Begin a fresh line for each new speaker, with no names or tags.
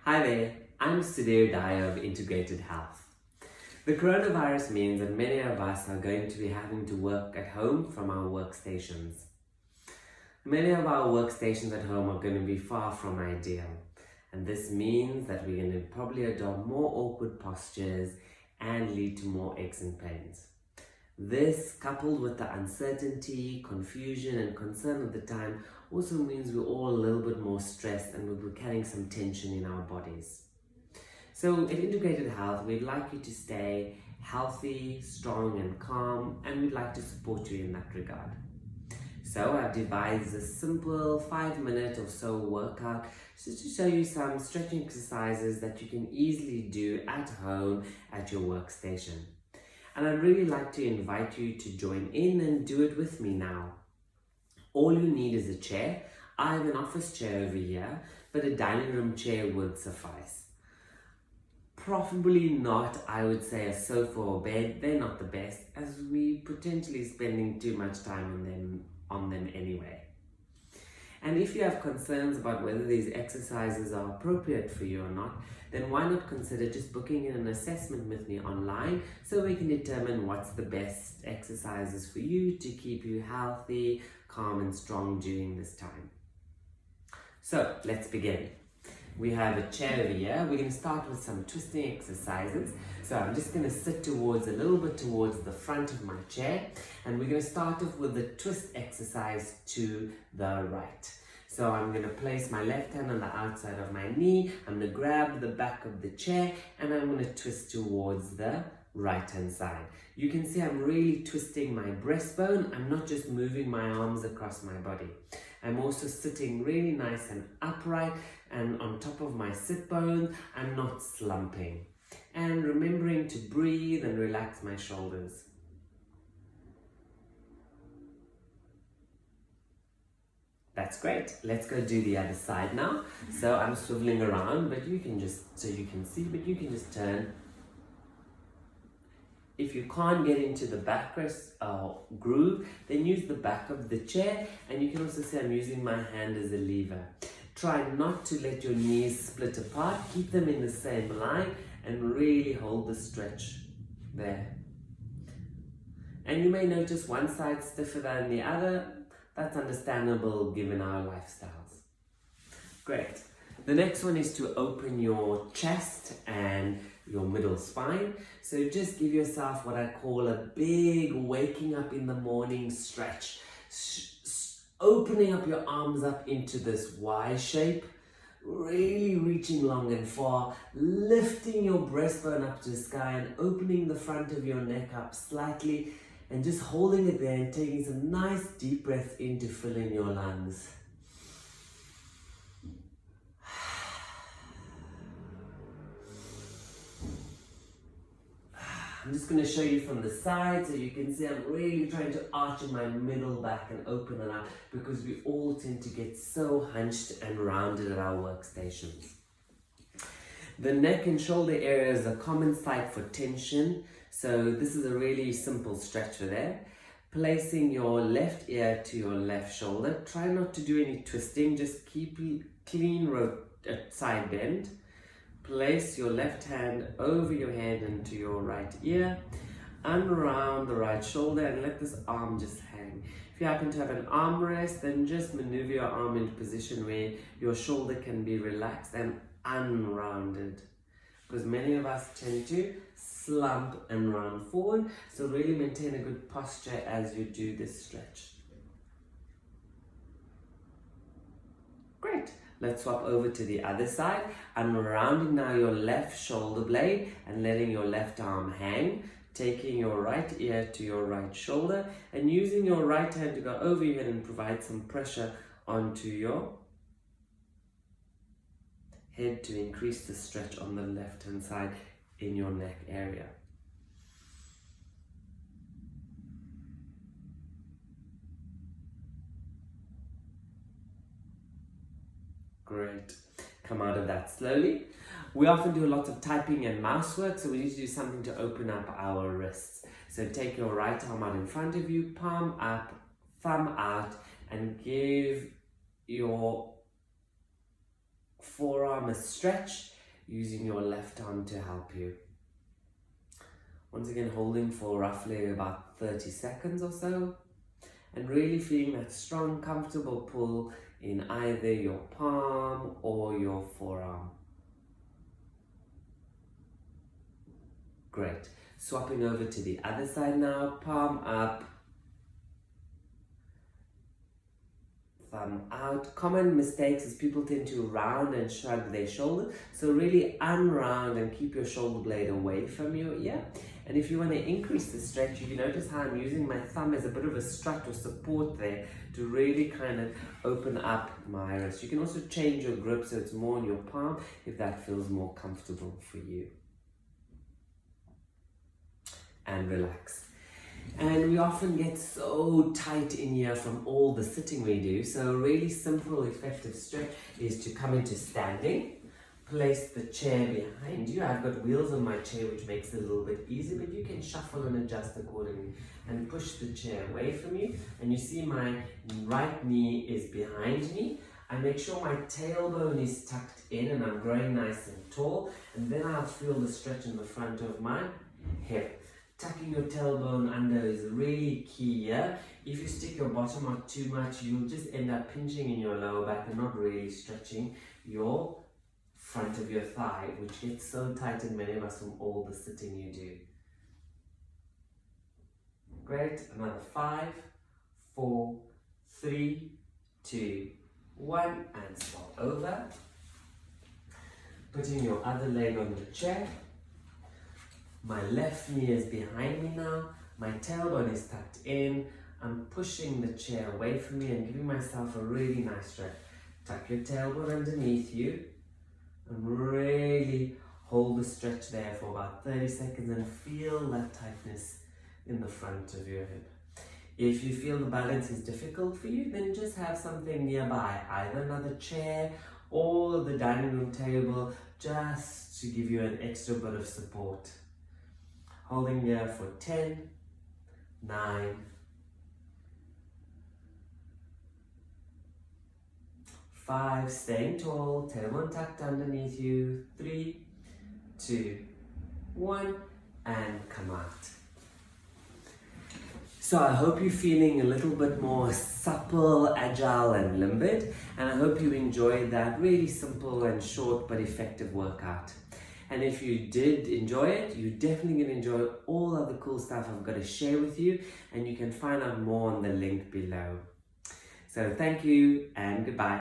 Hi there, I'm Sudhir Daya of Integrated Health. The coronavirus means that many of us are going to be having to work at home from our workstations. Many of our workstations at home are going to be far from ideal, and this means that we're going to probably adopt more awkward postures and lead to more aches and pains. This, coupled with the uncertainty, confusion and concern of the time, also means we're all a little bit more stressed and we're carrying some tension in our bodies. So at Integrated Health, we'd like you to stay healthy, strong and calm, and we'd like to support you in that regard. So I've devised a simple 5-minute or so workout just to show you some stretching exercises that you can easily do at home at your workstation. And I'd really like to invite you to join in and do it with me now. All you need is a chair. I have an office chair over here, but a dining room chair would suffice. Preferably not, I would say, a sofa or bed. They're not the best, as we potentially spending too much time on them anyway. And if you have concerns about whether these exercises are appropriate for you or not, then why not consider just booking in an assessment with me online so we can determine what's the best exercises for you to keep you healthy, calm and strong during this time. So let's begin. We have a chair over here. We're going to start with some twisting exercises. So I'm just going to sit a little bit towards the front of my chair, and we're going to start off with the twist exercise to the right. So I'm going to place my left hand on the outside of my knee. I'm going to grab the back of the chair and I'm going to twist towards the right hand side. You can see I'm really twisting my breastbone. I'm not just moving my arms across my body. I'm also sitting really nice and upright, and on top of my sit bones, I'm not slumping. And remembering to breathe and relax my shoulders. That's great. Let's go do the other side now. So I'm swiveling around, but you can just turn. If you can't get into the backrest groove, then use the back of the chair, and you can also see I'm using my hand as a lever. Try not to let your knees split apart. Keep them in the same line and really hold the stretch there. And you may notice one side stiffer than the other. That's understandable given our lifestyles. Great. The next one is to open your chest and your middle spine. So just give yourself what I call a big waking up in the morning stretch. Opening up your arms up into this Y shape, really reaching long and far, lifting your breastbone up to the sky and opening the front of your neck up slightly, and just holding it there and taking some nice deep breaths in to fill in your lungs. I'm just going to show you from the side so you can see I'm really trying to arch in my middle back and open it up, because we all tend to get so hunched and rounded at our workstations. The neck and shoulder area is a common site for tension, so this is a really simple stretch for there. Placing your left ear to your left shoulder. Try not to do any twisting, just keep clean side bend. Place your left hand over your head and to your right ear, unround the right shoulder and let this arm just hang. If you happen to have an armrest, then just maneuver your arm into position where your shoulder can be relaxed and unrounded, because many of us tend to slump and round forward. So really maintain a good posture as you do this stretch. Great. Let's swap over to the other side. I'm rounding now your left shoulder blade and letting your left arm hang, taking your right ear to your right shoulder and using your right hand to go over your head and provide some pressure onto your head to increase the stretch on the left hand side in your neck area. Great. Come out of that slowly. We often do a lot of typing and mouse work, so we need to do something to open up our wrists. So take your right arm out in front of you, palm up, thumb out, and give your forearm a stretch using your left arm to help you. Once again, holding for roughly about 30 seconds or so, and really feeling that strong, comfortable pull in either your palm or your forearm. Great. Swapping over to the other side now, palm up, thumb out. Common mistakes is people tend to round and shrug their shoulder. So really unround and keep your shoulder blade away from your ear. And if you want to increase the stretch, you can notice how I'm using my thumb as a bit of a strut or support there to really kind of open up my wrist. You can also change your grip so it's more on your palm if that feels more comfortable for you. And relax. And we often get so tight in here from all the sitting we do. So a really simple, effective stretch is to come into standing. Place the chair behind you. I've got wheels on my chair, which makes it a little bit easier, but you can shuffle and adjust accordingly and push the chair away from you. And you see my right knee is behind me. I make sure my tailbone is tucked in and I'm growing nice and tall. And then I'll feel the stretch in the front of my hip. Tucking your tailbone under is really key here. If you stick your bottom out too much, you'll just end up pinching in your lower back and not really stretching your front of your thigh, which gets so tight in many of us from all the sitting you do. Great. Another 5, 4, 3, 2, 1, and swap over. Putting your other leg on the chair. My left knee is behind me now. My tailbone is tucked in. I'm pushing the chair away from me and giving myself a really nice stretch. Tuck your tailbone underneath you and really hold the stretch there for about 30 seconds and feel that tightness in the front of your hip. If you feel the balance is difficult for you, then just have something nearby, either another chair or the dining room table, just to give you an extra bit of support. Holding here for 10, 9, 5, staying tall, tailbone tucked underneath you, 3, 2, 1, and come out. So I hope you're feeling a little bit more supple, agile, and limbid, and I hope you enjoyed that really simple and short but effective workout. And if you did enjoy it, you're definitely going to enjoy all of the cool stuff I've got to share with you, and you can find out more on the link below. So thank you and goodbye.